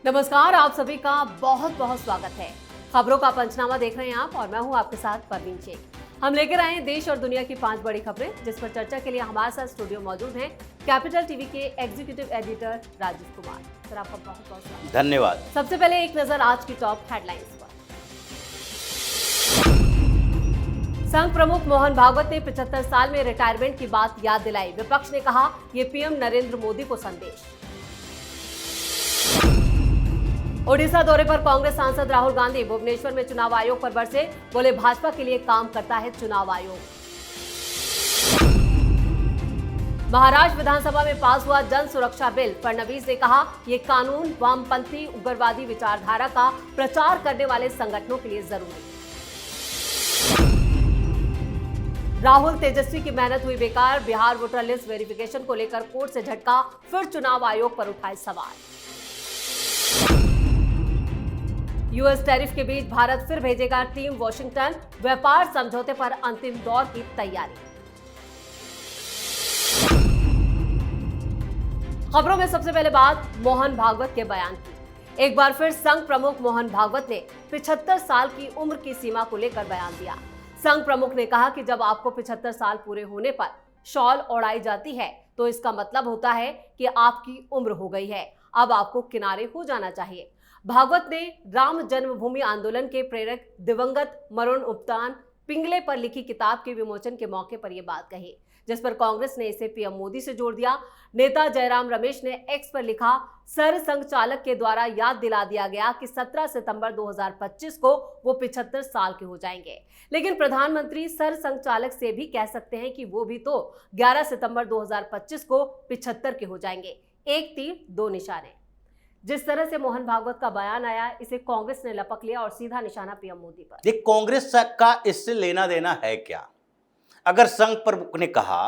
नमस्कार, आप सभी का बहुत बहुत स्वागत है। खबरों का पंचनामा देख रहे हैं आप और मैं हूं आपके साथ परवीन शेख। हम लेकर आए हैं देश और दुनिया की 5 बड़ी खबरें, जिस पर चर्चा के लिए हमारे साथ स्टूडियो मौजूद हैं कैपिटल टीवी के executive editor Rajeev Kumar. Sir, आपका बहुत बहुत स्वागत। धन्यवाद। सबसे पहले एक नजर आज की टॉप हेडलाइंस पर। संघ प्रमुख मोहन भागवत ने 75 साल में रिटायरमेंट की बात याद दिलाई। विपक्ष ने कहा, ये पीएम नरेंद्र मोदी को संदेश। ओडिशा दौरे पर कांग्रेस सांसद राहुल गांधी भुवनेश्वर में चुनाव आयोग पर बरसे। बोले, भाजपा के लिए काम करता है चुनाव आयोग। महाराष्ट्र विधानसभा में पास हुआ जन सुरक्षा बिल। फडणवीस ने कहा, यह कानून वामपंथी उग्रवादी विचारधारा का प्रचार करने वाले संगठनों के लिए जरूरी। राहुल तेजस्वी की मेहनत हुई बेकार। बिहार वोटर लिस्ट वेरिफिकेशन को लेकर कोर्ट से झटका, फिर चुनाव आयोग पर उठाए सवाल। यूएस टैरिफ के बीच भारत फिर भेजेगा टीम वॉशिंगटन। व्यापार समझौते पर अंतिम दौर की तैयारी। खबरों में सबसे पहले बात मोहन भागवत के बयान की। एक बार फिर संघ प्रमुख मोहन भागवत ने 75 साल की उम्र की सीमा को लेकर बयान दिया। संघ प्रमुख ने कहा कि जब आपको 75 साल पूरे होने पर शॉल ओढ़ाई जाती है तो इसका मतलब होता है कि आपकी उम्र हो गई है, अब आपको किनारे हो जाना चाहिए। भागवत ने राम जन्मभूमि आंदोलन के प्रेरक दिवंगत मरण उपतान पिंगले पर लिखी किताब के विमोचन के मौके पर यह बात कही, जिस पर कांग्रेस ने इसे पीएम मोदी से जोड़ दिया। नेता जयराम रमेश ने एक्स पर लिखा, सर संघ चालक के द्वारा याद दिला दिया गया कि 17 सितंबर 2025 को वो 75 साल के हो जाएंगे, लेकिन प्रधानमंत्री सर संघ चालक से भी कह सकते हैं कि वो भी तो 11 सितंबर 2025 को 75 के हो जाएंगे। एक तीर दो निशाने। जिस तरह से मोहन भागवत का बयान आया, इसे कांग्रेस ने लपक लिया और सीधा निशाना पीएम मोदी पर। ये कांग्रेस का इससे लेना देना है क्या? अगर संघ प्रमुख ने कहा,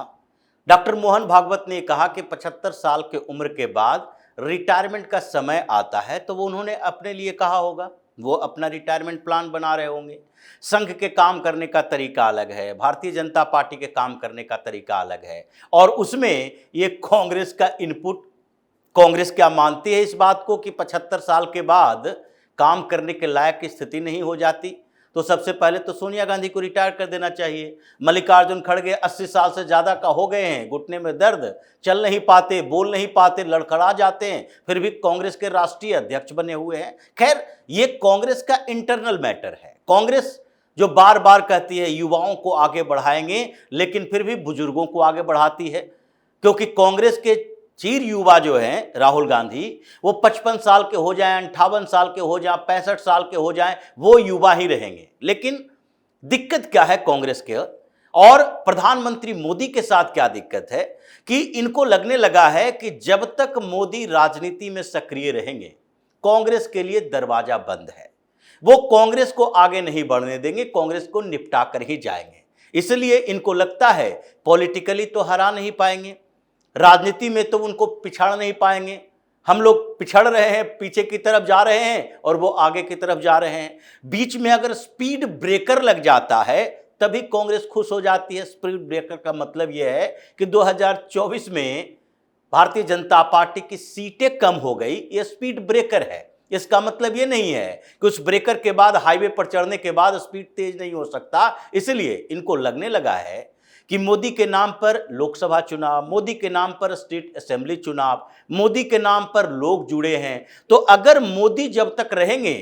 डॉक्टर मोहन भागवत ने कहा कि 75 साल की उम्र के बाद रिटायरमेंट का समय आता है, तो वो उन्होंने अपने लिए कहा होगा, वो अपना रिटायरमेंट प्लान बना रहे होंगे। संघ के काम करने का तरीका अलग है, भारतीय जनता पार्टी के काम करने का तरीका अलग है, और उसमें ये कांग्रेस का इनपुट। कांग्रेस क्या मानती है इस बात को कि 75 साल के बाद काम करने के लायक की स्थिति नहीं हो जाती? तो सबसे पहले तो सोनिया गांधी को रिटायर कर देना चाहिए। मल्लिकार्जुन खड़गे 80 साल से ज़्यादा का हो गए हैं, घुटने में दर्द, चल नहीं पाते, बोल नहीं पाते, लड़खड़ा जाते हैं, फिर भी कांग्रेस के राष्ट्रीय अध्यक्ष बने हुए हैं। खैर, ये कांग्रेस का इंटरनल मैटर है। कांग्रेस जो बार बार कहती है युवाओं को आगे बढ़ाएंगे, लेकिन फिर भी बुजुर्गों को आगे बढ़ाती है, क्योंकि कांग्रेस के चीर युवा जो हैं राहुल गांधी, वो 55 साल के हो जाएं, 58 साल के हो जाएं, 65 साल के हो जाएं, वो युवा ही रहेंगे। लेकिन दिक्कत क्या है कांग्रेस के और प्रधानमंत्री मोदी के साथ क्या दिक्कत है कि इनको लगने लगा है कि जब तक मोदी राजनीति में सक्रिय रहेंगे, कांग्रेस के लिए दरवाजा बंद है। वो कांग्रेस को आगे नहीं बढ़ने देंगे, कांग्रेस को निपटा कर ही जाएंगे। इसलिए इनको लगता है पॉलिटिकली तो हरा नहीं पाएंगे, राजनीति में तो उनको पिछाड़ नहीं पाएंगे। हम लोग पिछड़ रहे हैं, पीछे की तरफ जा रहे हैं और वो आगे की तरफ जा रहे हैं। बीच में अगर स्पीड ब्रेकर लग जाता है तभी कांग्रेस खुश हो जाती है। स्पीड ब्रेकर का मतलब यह है कि 2024 में भारतीय जनता पार्टी की सीटें कम हो गई, यह स्पीड ब्रेकर है। इसका मतलब ये नहीं है कि उस ब्रेकर के बाद हाईवे पर चढ़ने के बाद स्पीड तेज नहीं हो सकता। इसलिए इनको लगने लगा है कि मोदी के नाम पर लोकसभा चुनाव, मोदी के नाम पर स्टेट असेंबली चुनाव, मोदी के नाम पर लोग जुड़े हैं, तो अगर मोदी जब तक रहेंगे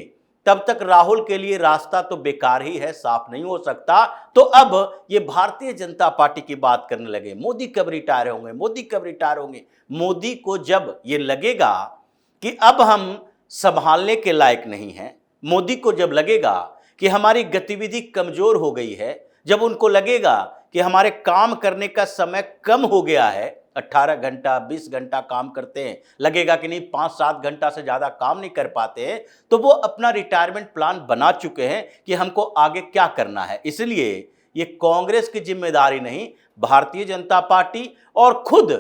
तब तक राहुल के लिए रास्ता तो बेकार ही है, साफ नहीं हो सकता। तो अब ये भारतीय जनता पार्टी की बात करने लगे, मोदी कब रिटायर होंगे, मोदी कब रिटायर होंगे। मोदी को जब ये लगेगा कि अब हम संभालने के लायक नहीं हैं, मोदी को जब लगेगा कि हमारी गतिविधि कमजोर हो गई है, जब उनको लगेगा कि हमारे काम करने का समय कम हो गया है, 18 घंटा 20 घंटा काम करते हैं, लगेगा कि नहीं 5-7 घंटा से ज़्यादा काम नहीं कर पाते हैं, तो वो अपना रिटायरमेंट प्लान बना चुके हैं कि हमको आगे क्या करना है। इसलिए ये कांग्रेस की जिम्मेदारी नहीं, भारतीय जनता पार्टी और खुद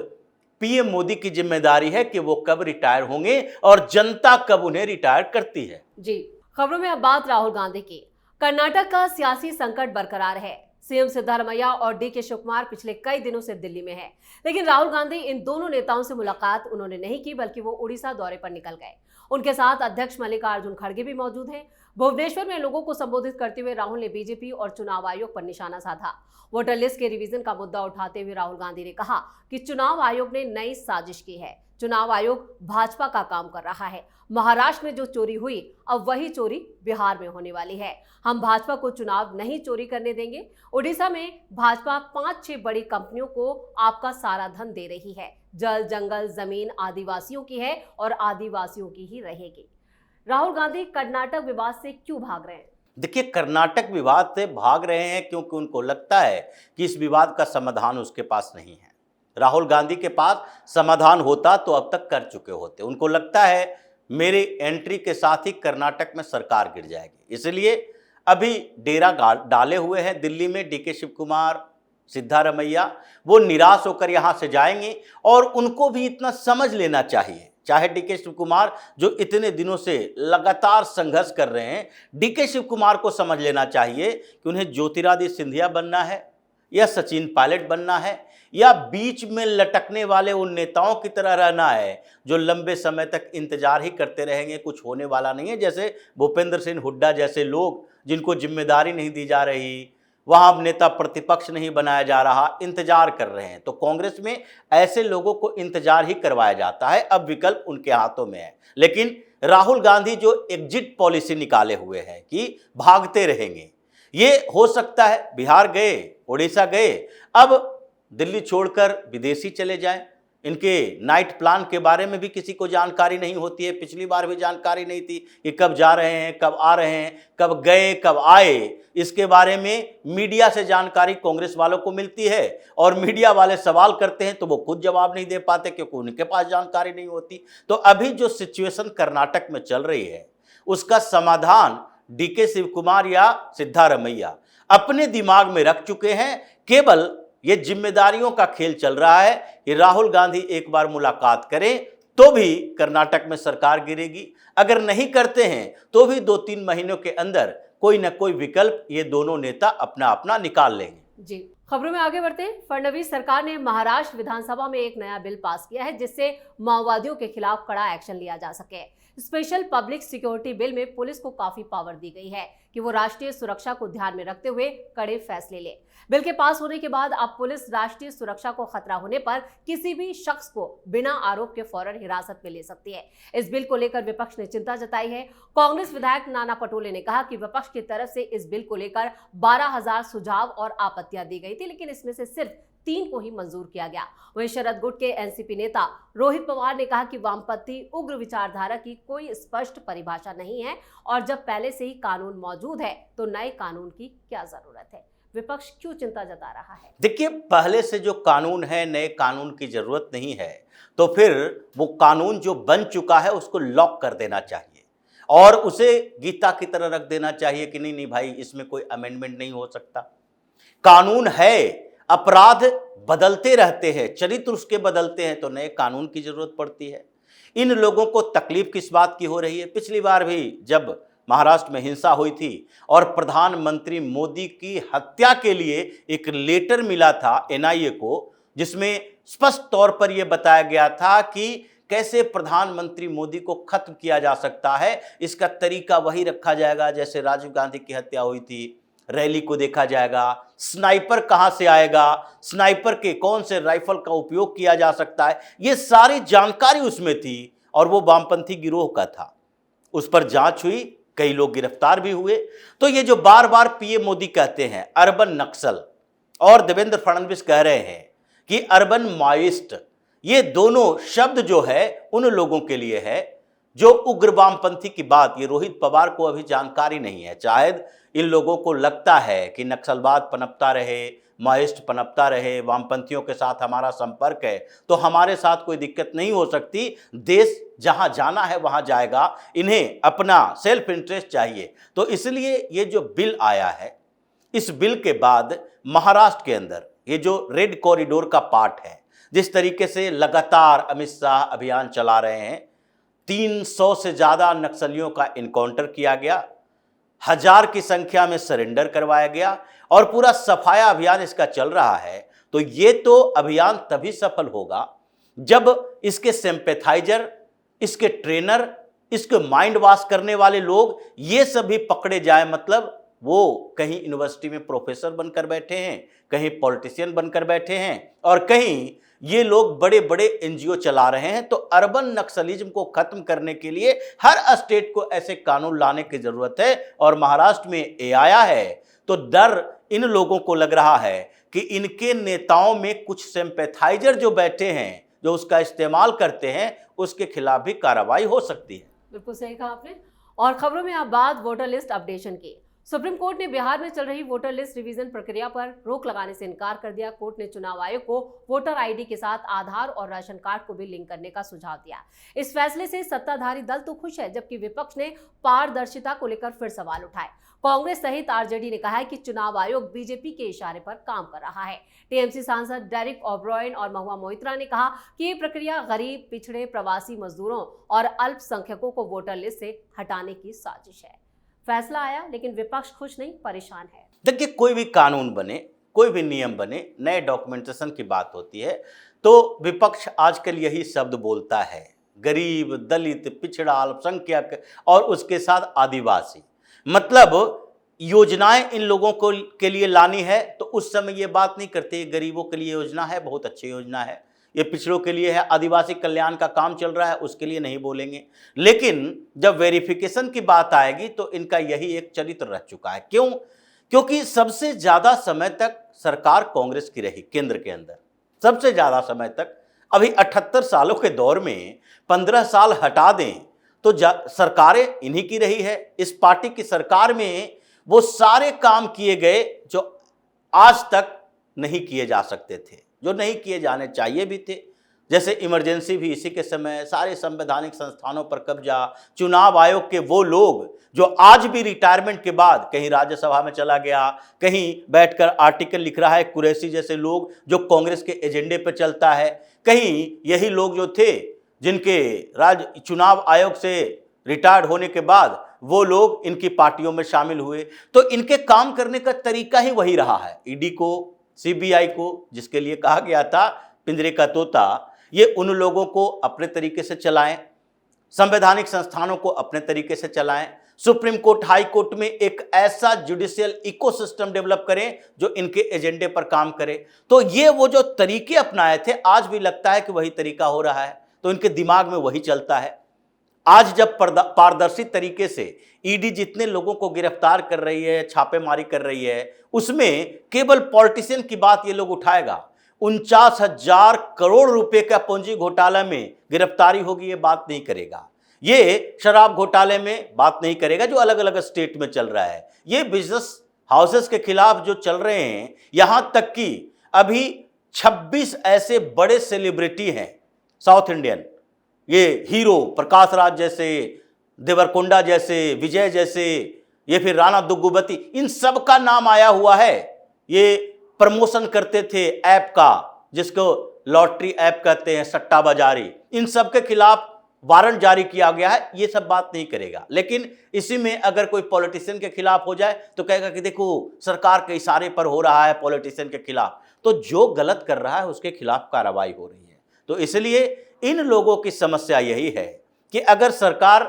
पीएम मोदी की जिम्मेदारी है कि वो कब रिटायर होंगे और जनता कब उन्हें रिटायर करती है। जी, खबरों में अब बात राहुल गांधी की। कर्नाटक का सियासी संकट बरकरार है। सीएम सिद्धारमैया और डीके शिवकुमार पिछले कई दिनों से दिल्ली में हैं, लेकिन राहुल गांधी इन दोनों नेताओं से मुलाकात उन्होंने नहीं की, बल्कि वो उड़ीसा दौरे पर निकल गए। उनके साथ अध्यक्ष मल्लिकार्जुन खड़गे भी मौजूद हैं। भुवनेश्वर में लोगों को संबोधित करते हुए राहुल ने बीजेपी और चुनाव आयोग पर निशाना साधा। वोटर लिस्ट के रिवीजन का मुद्दा उठाते हुए राहुल गांधी ने कहा कि चुनाव आयोग ने नई साजिश की है। चुनाव आयोग भाजपा का काम कर रहा है। महाराष्ट्र में जो चोरी हुई, अब वही चोरी बिहार में होने वाली है। हम भाजपा को चुनाव नहीं चोरी करने देंगे। उड़ीसा में भाजपा 5-6 बड़ी कंपनियों को आपका सारा धन दे रही है। जल, जंगल, जमीन आदिवासियों की है और आदिवासियों की ही रहेगी। राहुल गांधी कर्नाटक विवाद से क्यों भाग रहे हैं? देखिए, कर्नाटक विवाद से भाग रहे हैं क्योंकि उनको लगता है कि इस विवाद का समाधान उसके पास नहीं है। राहुल गांधी के पास समाधान होता तो अब तक कर चुके होते। उनको लगता है मेरे एंट्री के साथ ही कर्नाटक में सरकार गिर जाएगी, इसलिए अभी डेरा डाले हुए हैं दिल्ली में। डीके शिव कुमार, सिद्धारमैया, वो निराश होकर यहाँ से जाएंगे और उनको भी इतना समझ लेना चाहिए, चाहे डीके शिव कुमार जो इतने दिनों से लगातार संघर्ष कर रहे हैं, डीके शिव कुमार को समझ लेना चाहिए कि उन्हें ज्योतिरादित्य सिंधिया बनना है या सचिन पायलट बनना है या बीच में लटकने वाले उन नेताओं की तरह रहना है जो लंबे समय तक इंतजार ही करते रहेंगे। कुछ होने वाला नहीं है, जैसे भूपेंद्र सिंह हुड्डा जैसे लोग जिनको जिम्मेदारी नहीं दी जा रही, वहां नेता प्रतिपक्ष नहीं बनाया जा रहा, इंतजार कर रहे हैं। तो कांग्रेस में ऐसे लोगों को इंतजार ही करवाया जाता है, अब विकल्प उनके हाथों में है। लेकिन राहुल गांधी जो एग्जिट पॉलिसी निकाले हुए हैं कि भागते रहेंगे, ये हो सकता है बिहार गए, उड़ीसा गए, अब दिल्ली छोड़कर विदेशी चले जाएं। इनके नाइट प्लान के बारे में भी किसी को जानकारी नहीं होती है। पिछली बार भी जानकारी नहीं थी कि कब जा रहे हैं, कब आ रहे हैं, कब गए, कब आए। इसके बारे में मीडिया से जानकारी कांग्रेस वालों को मिलती है और मीडिया वाले सवाल करते हैं तो वो खुद जवाब नहीं दे पाते क्योंकि उनके पास जानकारी नहीं होती। तो अभी जो सिचुएशन कर्नाटक में चल रही है उसका समाधान डीके शिव कुमार या सिद्धारमैया अपने दिमाग में रख चुके हैं। केवल ये जिम्मेदारियों का खेल चल रहा है कि राहुल गांधी एक बार मुलाकात करें तो भी कर्नाटक में सरकार गिरेगी, अगर नहीं करते हैं तो भी 2-3 महीनों के अंदर कोई न कोई विकल्प ये दोनों नेता अपना अपना निकाल लेंगे। जी, खबरों में आगे बढ़ते हैं। फडणवीस सरकार ने महाराष्ट्र विधानसभा में एक नया बिल पास किया है जिससे माओवादियों के खिलाफ कड़ा एक्शन लिया जा सके। स्पेशल पब्लिक सिक्योरिटी बिल में पुलिस को काफी पावर दी गई है कि वो राष्ट्रीय सुरक्षा को ध्यान में रखते हुए कड़े फैसले ले। बिल के पास होने के बाद अब पुलिस राष्ट्रीय सुरक्षा को खतरा होने पर किसी भी शख्स को बिना आरोप के फौरन हिरासत में ले सकती है। इस बिल को लेकर विपक्ष ने चिंता जताई है। कांग्रेस विधायक नाना पटोले ने कहा कि विपक्ष की तरफ से इस बिल को लेकर 12,000 सुझाव और आपत्तियां दी गई थी, लेकिन इसमें से सिर्फ 3 को ही मंजूर किया गया। वहीं शरद गुट के एनसीपी नेता रोहित पवार ने कहा कि वामपंथी उग्र विचारधारा की कोई स्पष्ट परिभाषा नहीं है और जब पहले से ही कानून मौजूद है तो नए कानून की क्या जरूरत है। विपक्ष क्यों चिंता जता रहा है? देखिए, पहले से जो कानून है, नए कानून की जरूरत नहीं है, तो फिर वो कानून जो बन चुका है उसको लॉक कर देना चाहिए और उसे गीता की तरह रख देना चाहिए कि नहीं भाई, इसमें कोई अमेंडमेंट नहीं हो सकता। कानून है, अपराध बदलते रहते हैं, चरित्र उसके बदलते हैं, तो नए कानून की जरूरत पड़ती है। इन लोगों को तकलीफ किस बात की हो रही है? पिछली बार भी जब महाराष्ट्र में हिंसा हुई थी और प्रधानमंत्री मोदी की हत्या के लिए एक लेटर मिला था एनआईए को, जिसमें स्पष्ट तौर पर यह बताया गया था कि कैसे प्रधानमंत्री मोदी को खत्म किया जा सकता है। इसका तरीका वही रखा जाएगा जैसे राजीव गांधी की हत्या हुई थी। रैली को देखा जाएगा, स्नाइपर कहां से आएगा, स्नाइपर के कौन से राइफल का उपयोग किया जा सकता है, ये सारी जानकारी उसमें थी और वो वामपंथी गिरोह का था। उस पर जांच हुई, कई लोग गिरफ्तार भी हुए। तो ये जो बार बार पीएम मोदी कहते हैं अर्बन नक्सल और देवेंद्र फडणवीस कह रहे हैं कि अर्बन माओइस्ट, ये दोनों शब्द जो है उन लोगों के लिए है जो उग्र वामपंथी की बात, ये रोहित पवार को अभी जानकारी नहीं है। शायद इन लोगों को लगता है कि नक्सलवाद पनपता रहे, माओइस्ट पनपता रहे, वामपंथियों के साथ हमारा संपर्क है तो हमारे साथ कोई दिक्कत नहीं हो सकती, देश जहां जाना है वहां जाएगा, इन्हें अपना सेल्फ इंटरेस्ट चाहिए। तो इसलिए ये जो बिल आया है, इस बिल के बाद महाराष्ट्र के अंदर ये जो रेड कॉरिडोर का पार्ट है, जिस तरीके से लगातार अमित शाह अभियान चला रहे हैं, 300 से ज्यादा नक्सलियों का इनकाउंटर किया गया, 1000 की संख्या में सरेंडर करवाया गया और पूरा सफाया अभियान इसका चल रहा है। तो ये तो अभियान तभी सफल होगा जब इसके सिंपैथाइजर, इसके ट्रेनर, इसके माइंड वॉश करने वाले लोग ये सभी पकड़े जाए, मतलब वो कहीं यूनिवर्सिटी में प्रोफेसर बनकर बैठे हैं, कहीं पॉलिटिशियन बनकर बैठे हैं, और कहीं ये लोग बड़े बड़े एनजीओ चला रहे हैं। तो अर्बन नक्सलिज्म को खत्म करने के लिए हर स्टेट को ऐसे कानून लाने की जरूरत है। और महाराष्ट्र में ये आया है तो डर इन लोगों को लग रहा है कि इनके नेताओं में कुछ सिंपैथाइजर जो बैठे हैं, जो उसका इस्तेमाल करते हैं, उसके खिलाफ भी कार्रवाई हो सकती है। बिल्कुल सही कहा आपने। और खबरों में अब बात वोटर लिस्ट अपडेशन की। सुप्रीम कोर्ट ने बिहार में चल रही वोटर लिस्ट रिवीजन प्रक्रिया पर रोक लगाने से इनकार कर दिया। कोर्ट ने चुनाव आयोग को वोटर आईडी के साथ आधार और राशन कार्ड को भी लिंक करने का सुझाव दिया। इस फैसले से सत्ताधारी दल तो खुश है, जबकि विपक्ष ने पारदर्शिता को लेकर फिर सवाल उठाए। कांग्रेस सहित आरजेडी ने कहा है कि चुनाव आयोग बीजेपी के इशारे पर काम कर रहा है। टीएमसी सांसद डेरिक ओब्रायन और महुआ मोइत्रा ने कहा कि ये प्रक्रिया गरीब, पिछड़े, प्रवासी मजदूरों और अल्पसंख्यकों को वोटर लिस्ट से हटाने की साजिश है। फैसला आया, लेकिन विपक्ष खुश नहीं, परेशान है। देखिए, कोई भी कानून बने, कोई भी नियम बने, नए डॉक्यूमेंटेशन की बात होती है तो विपक्ष आजकल यही शब्द बोलता है, गरीब, दलित, पिछड़ा, अल्पसंख्यक और उसके साथ आदिवासी। मतलब योजनाएं इन लोगों को के लिए लानी है तो उस समय ये बात नहीं करते, गरीबों के लिए योजना है, बहुत अच्छी योजना है, ये पिछड़ों के लिए है, आदिवासी कल्याण का काम चल रहा है, उसके लिए नहीं बोलेंगे। लेकिन जब वेरिफिकेशन की बात आएगी तो इनका यही एक चरित्र रह चुका है। क्यों? क्योंकि सबसे ज्यादा समय तक सरकार कांग्रेस की रही केंद्र के अंदर, सबसे ज्यादा समय तक। अभी 78 सालों के दौर में 15 साल हटा दें तो सरकारें इन्हीं की रही है। इस पार्टी की सरकार में वो सारे काम किए गए जो आज तक नहीं किए जा सकते थे, जो नहीं किए जाने चाहिए भी थे। जैसे इमरजेंसी भी इसी के समय, सारे संवैधानिक संस्थानों पर कब्जा, चुनाव आयोग के वो लोग जो आज भी रिटायरमेंट के बाद कहीं राज्यसभा में चला गया, कहीं बैठकर आर्टिकल लिख रहा है, कुरैशी जैसे लोग जो कांग्रेस के एजेंडे पर चलता है, कहीं यही लोग जो थे जिनके चुनाव आयोग से रिटायर्ड होने के बाद वो लोग इनकी पार्टियों में शामिल हुए। तो इनके काम करने का तरीका ही वही रहा है। ईडी को, सीबीआई को, जिसके लिए कहा गया था पिंजरे का तोता, ये उन लोगों को अपने तरीके से चलाएं, संवैधानिक संस्थानों को अपने तरीके से चलाएं, सुप्रीम कोर्ट, हाई कोर्ट में एक ऐसा जुडिशियल इकोसिस्टम डेवलप करें जो इनके एजेंडे पर काम करे। तो ये वो जो तरीके अपनाए थे, आज भी लगता है कि वही तरीका हो रहा है, तो इनके दिमाग में वही चलता है। आज जब पारदर्शी तरीके से ईडी जितने लोगों को गिरफ्तार कर रही है, छापेमारी कर रही है, उसमें केवल पॉलिटिशियन की बात ये लोग उठाएगा। 49,000 करोड़ रुपए का पूंजी घोटाला में गिरफ्तारी होगी, ये बात नहीं करेगा। ये शराब घोटाले में बात नहीं करेगा जो अलग अलग स्टेट में चल रहा है। ये बिजनेस हाउसेस के खिलाफ जो चल रहे हैं, यहां तक कि अभी 26 ऐसे बड़े सेलिब्रिटी हैं साउथ इंडियन, ये हीरो प्रकाश राज जैसे, देवरकोंडा जैसे, विजय जैसे, ये फिर राणा दुग्गुबती, इन सब का नाम आया हुआ है। ये प्रमोशन करते थे ऐप का, जिसको लॉटरी ऐप कहते हैं, सट्टा बाजारी, इन सब के खिलाफ वारंट जारी किया गया है। ये सब बात नहीं करेगा। लेकिन इसी में अगर कोई पॉलिटिशियन के खिलाफ हो जाए तो कहेगा कि देखो सरकार के इशारे पर हो रहा है पॉलिटिशियन के खिलाफ, तो जो गलत कर रहा है उसके खिलाफ कार्रवाई हो रही है। तो इसलिए इन लोगों की समस्या यही है कि अगर सरकार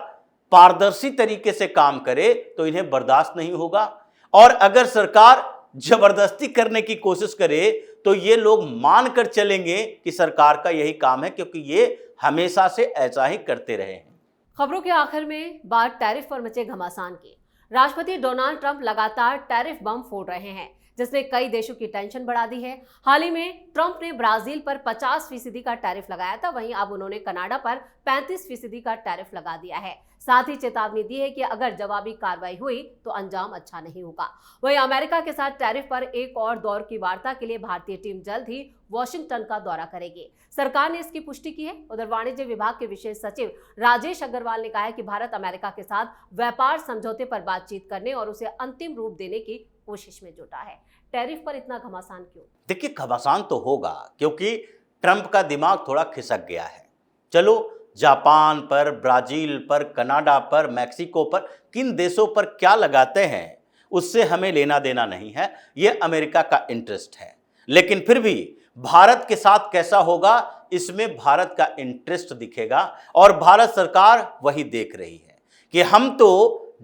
पारदर्शी तरीके से काम करे तो इन्हें बर्दाश्त नहीं होगा, और अगर सरकार जबरदस्ती करने की कोशिश करे तो ये लोग मानकर चलेंगे कि सरकार का यही काम है, क्योंकि ये हमेशा से ऐसा ही करते रहे हैं। खबरों के आखिर में बात टैरिफ पर मचे घमासान की। राष्ट्रपति डोनाल्ड ट्रंप लगातार टैरिफ बम फोड़ रहे हैं, जिसने कई देशों की टेंशन बढ़ा दी है। हाल ही में ट्रंप ने ब्राजील पर 50% का टैरिफ लगाया था, वहीं अब उन्होंने कनाडा पर 35% का टैरिफ लगा दिया है। साथ ही चेतावनी दी है कि अगर जवाबी कार्रवाई हुई तो अंजाम अच्छा नहीं होगा। वहीं अमेरिका के साथ टैरिफ पर एक और दौर की वार्ता के लिए भारतीय टीम जल्द ही वॉशिंगटन का दौरा करेगी। सरकार ने इसकी पुष्टि की है। उधर वाणिज्य विभाग के विशेष सचिव राजेश अग्रवाल ने कहा है कि भारत अमेरिका के साथ व्यापार समझौते पर बातचीत करने और उसे अंतिम रूप देने की कोशिश में जुटा है। टैरिफ पर इतना घमासान क्यों? देखिए, घमासान तो होगा क्योंकि ट्रंप का दिमाग थोड़ा खिसक गया है। चलो, जापान पर, ब्राजील पर, कनाडा पर, मैक्सिको पर, किन देशों पर क्या लगाते हैं उससे हमें लेना देना नहीं है, ये अमेरिका का इंटरेस्ट है। लेकिन फिर भी भारत के साथ कैसा होगा इसमें भारत का इंटरेस्ट दिखेगा और भारत सरकार वही देख रही है कि हम तो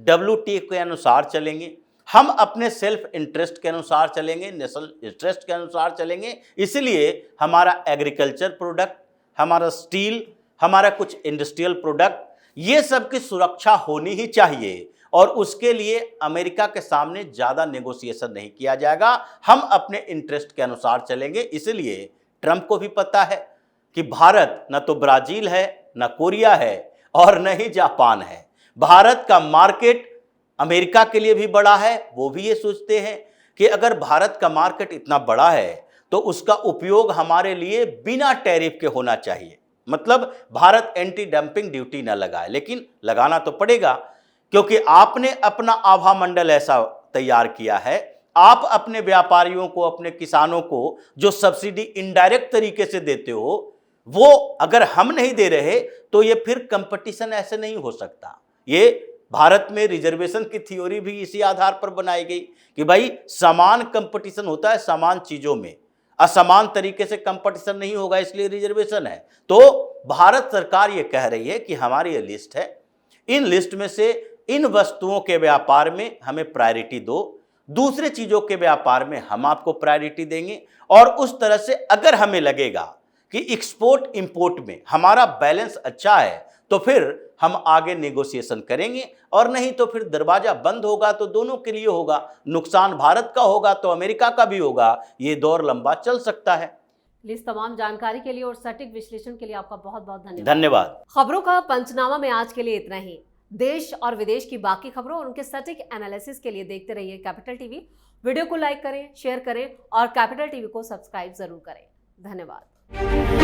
WTO के अनुसार चलेंगे, हम अपने सेल्फ इंटरेस्ट के अनुसार चलेंगे, नेशनल इंटरेस्ट के अनुसार चलेंगे। इसलिए हमारा एग्रीकल्चर प्रोडक्ट, हमारा स्टील, हमारा कुछ इंडस्ट्रियल प्रोडक्ट, ये सब की सुरक्षा होनी ही चाहिए और उसके लिए अमेरिका के सामने ज़्यादा नेगोशिएशन नहीं किया जाएगा। हम अपने इंटरेस्ट के अनुसार चलेंगे। इसलिए ट्रंप को भी पता है कि भारत न तो ब्राज़ील है, न कोरिया है और न ही जापान है। भारत का मार्केट अमेरिका के लिए भी बड़ा है। वो भी ये सोचते हैं कि अगर भारत का मार्केट इतना बड़ा है तो उसका उपयोग हमारे लिए बिना टैरिफ के होना चाहिए। मतलब भारत एंटी डंपिंग ड्यूटी न लगाए, लेकिन लगाना तो पड़ेगा क्योंकि आपने अपना आभा मंडल ऐसा तैयार किया है। आप अपने व्यापारियों को, अपने किसानों को जो सब्सिडी इनडायरेक्ट तरीके से देते हो, वो अगर हम नहीं दे रहे तो ये फिर कंपटीशन ऐसे नहीं हो सकता। ये भारत में रिजर्वेशन की थ्योरी भी इसी आधार पर बनाई गई कि भाई समान कंपटीशन होता है समान चीजों में, असमान तरीके से कंपटीशन नहीं होगा, इसलिए रिजर्वेशन है। तो भारत सरकार ये कह रही है कि हमारी ये लिस्ट है, इन लिस्ट में से इन वस्तुओं के व्यापार में हमें प्रायोरिटी दो, दूसरे चीजों के व्यापार में हम आपको प्रायोरिटी देंगे। और उस तरह से अगर हमें लगेगा कि एक्सपोर्ट इंपोर्ट में हमारा बैलेंस अच्छा है तो फिर हम आगे नेगोशिएशन करेंगे, और नहीं तो फिर दरवाजा बंद होगा तो दोनों के लिए होगा, नुकसान भारत का होगा तो अमेरिका का भी होगा। ये दौर लंबा चल सकता है। इस तमाम जानकारी के लिए और सटीक विश्लेषण के लिए आपका बहुत बहुत धन्यवाद। धन्यवाद। खबरों का पंचनामा में आज के लिए इतना ही। देश और विदेश की बाकी खबरों और उनके सटीक एनालिसिस के लिए देखते रहिए कैपिटल टीवी। वीडियो को लाइक करें, शेयर करें और कैपिटल टीवी को सब्सक्राइब जरूर करें। धन्यवाद।